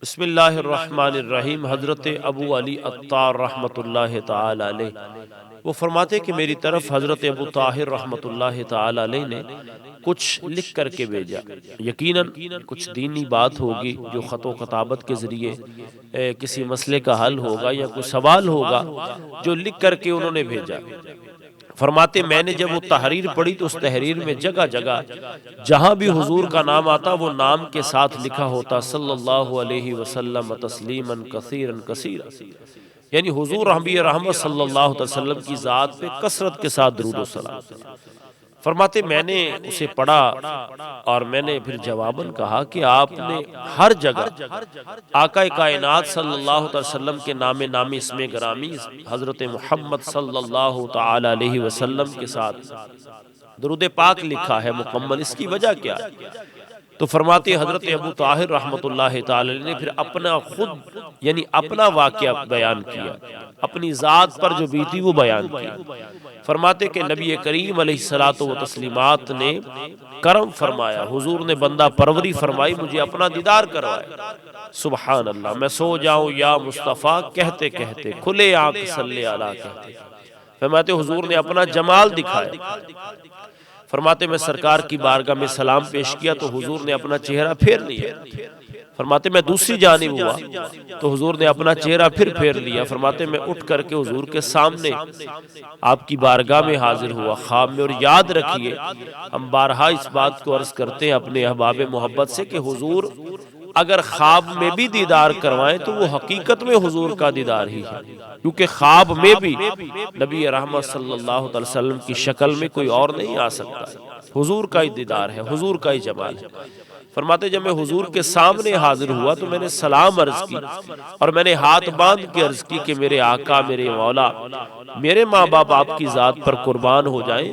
بسم اللہ الرحمن الرحیم۔ حضرت ابو علی عطار رحمۃ اللہ تعالی علیہ وہ فرماتے کہ میری طرف حضرت ابو طاہر رحمۃ اللہ تعالی علیہ نے کچھ لکھ کر کے بھیجا۔ یقیناً کچھ دینی بات ہوگی جو خط و خطابت کے ذریعے کسی مسئلے کا حل ہوگا یا کوئی سوال ہوگا جو لکھ کر کے انہوں نے بھیجا۔ فرماتے میں نے جب وہ تحریر پڑھی تو اس تحریر میں جگہ جگہ جہاں بھی حضور کا نام آتا وہ نام کے ساتھ لکھا ہوتا صلی اللہ علیہ وسلم تسلیما کثیرا کثیرا، یعنی حضور نبی رحمت صلی اللہ علیہ وسلم کی ذات پہ کثرت کے ساتھ درود و سلام۔ فرماتے میں نے اسے پڑھا اور میں نے پھر جواباً کہا کہ آپ نے ہر جگہ آقا کائنات صلی اللہ علیہ وسلم کے نام نامی اسم گرامی حضرت محمد صلی اللہ تعالی علیہ وسلم کے ساتھ درود پاک لکھا ہے مکمل، اس کی وجہ کیا ہے؟ تو فرماتے حضرت ابو طاہر رحمۃ اللہ تعالی نے پھر اپنا خود یعنی اپنا واقعہ بیان کیا، اپنی ذات پر جو بیتی وہ بیان کیا۔ فرماتے کہ نبی کریم علیہ الصلوۃ والتسلیمات نے کرم فرمایا، حضور نے بندہ پروری فرمائی، مجھے اپنا دیدار کروایا۔ سبحان اللہ، میں سو جاؤں یا مصطفیٰ کہتے کہتے، کھلے آنکھ صلی علی کہتے۔ فرماتے حضور نے اپنا جمال دکھایا۔ فرماتے میں سرکار کی بارگاہ میں سلام پیش کیا تو حضور نے اپنا چہرہ پھیر لیا۔ فرماتے میں دوسری جانب ہوا تو حضور نے اپنا چہرہ پھر پھیر لیا۔ فرماتے میں اٹھ کر کے حضور کے سامنے آپ کی بارگاہ میں حاضر ہوا خواب میں۔ اور یاد رکھیے ہم بارہا اس بات کو عرض کرتے ہیں اپنے احباب محبت سے کہ حضور اگر خواب میں بھی دیدار کروائیں تو وہ حقیقت میں حضور کا دیدار ہی ہے، کیونکہ خواب میں بھی نبی رحمت صلی اللہ علیہ وسلم کی شکل میں کوئی اور نہیں آ سکتا، حضور کا ہی دیدار ہے، حضور کا ہی جمال ہے۔ فرماتے جب میں حضور کے سامنے حاضر ہوا تو میں نے سلام عرض کی اور میں نے ہاتھ باندھ کے عرض کی کہ میرے آقا، میرے مولا، میرے ماں باپ آپ کی ذات پر قربان ہو جائیں،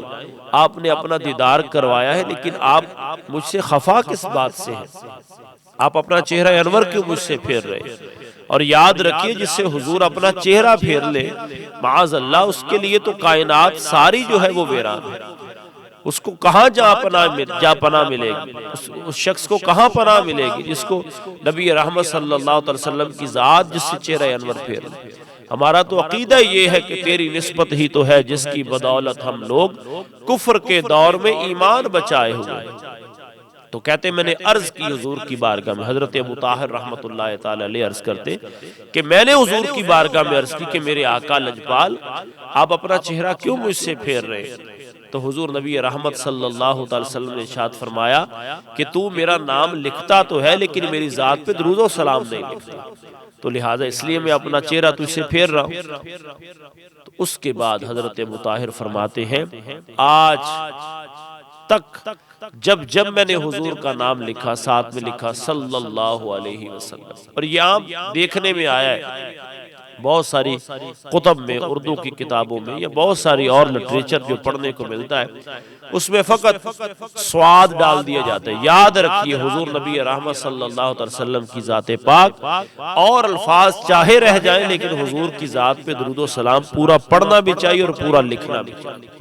آپ نے اپنا دیدار کروایا ہے لیکن آپ مجھ سے خفا کس بات سے ہیں؟ آپ اپنا چہرہ انور کیوں مجھ سے پھیر رہے؟ اور یاد رکھیے جس سے حضور اپنا چہرہ پھیر لے معاذ اللہ اس کے لیے تو کائنات ساری جو ہے وہ ویران ہے، اس کو کہاں جا پناہ ملے گی، اس شخص کو کہاں پناہ ملے گی جس کو نبی رحمت صلی اللہ علیہ وسلم کی ذات جس سے چہرہ انور پھیر لے۔ ہمارا تو عقیدہ یہ ہے کہ تیری نسبت ہی تو ہے جس کی بدولت ہم لوگ کفر کے دور میں ایمان بچائے ہوئے۔ تو کہتے میں نے عرض کی حضور کی بارگاہ میں، حضرت ابو طاہر رحمۃ اللہ تعالی علیہ عرض کرتے کہ میں نے حضور کی بارگاہ میں عرض کی کہ میرے آقا لجپال آپ اپنا چہرہ کیوں مجھ سے پھیر رہے؟ تو حضور نبی رحمت صلی اللہ علیہ وسلم نے ارشاد فرمایا کہ تو میرا نام لکھتا تو ہے لیکن میری ذات پہ درود و سلام نہیں لکھتا، تو لہٰذا اس لیے میں اپنا چہرہ تجھ سے پھیر رہا ہوں۔ تو اس کے بعد حضرت ابو طاہر فرماتے ہیں آج تک جب میں نے حضور کا نام لکھا ساتھ میں لکھا صلی اللہ علیہ وسلم، اور یہ عام دیکھنے میں آیا ہے بہت ساری کتب میں، اردو کی کتابوں میں یا بہت ساری اور لٹریچر جو پڑھنے کو ملتا ہے اس میں فقط سواد ڈال دیا جاتا ہے۔ یاد رکھیے حضور نبی رحمت صلی اللہ علیہ وسلم کی ذات پاک اور الفاظ چاہے رہ جائیں لیکن حضور کی ذات پہ درود و سلام پورا پڑھنا بھی چاہیے اور پورا لکھنا بھی چاہیے۔